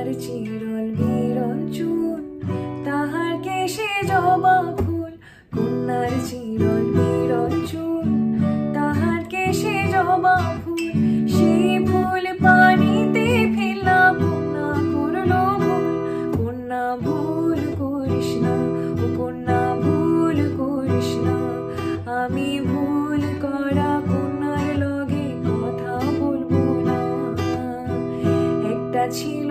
কন্যার চিরল বিরল চুল, তাহার কেশে জবা ফুল। কন্যার চিরল বিরল চুল, তাহার কেশে জবা ফুল। সেই ফুল পানিতে ফেলা, কন্যা করলো ভুল। কন্যা ভুল করিস না, ও কন্যা ভুল করিস না। আমি ভুল করা কন্যার লগে কথা বলবো না। একটা ছিল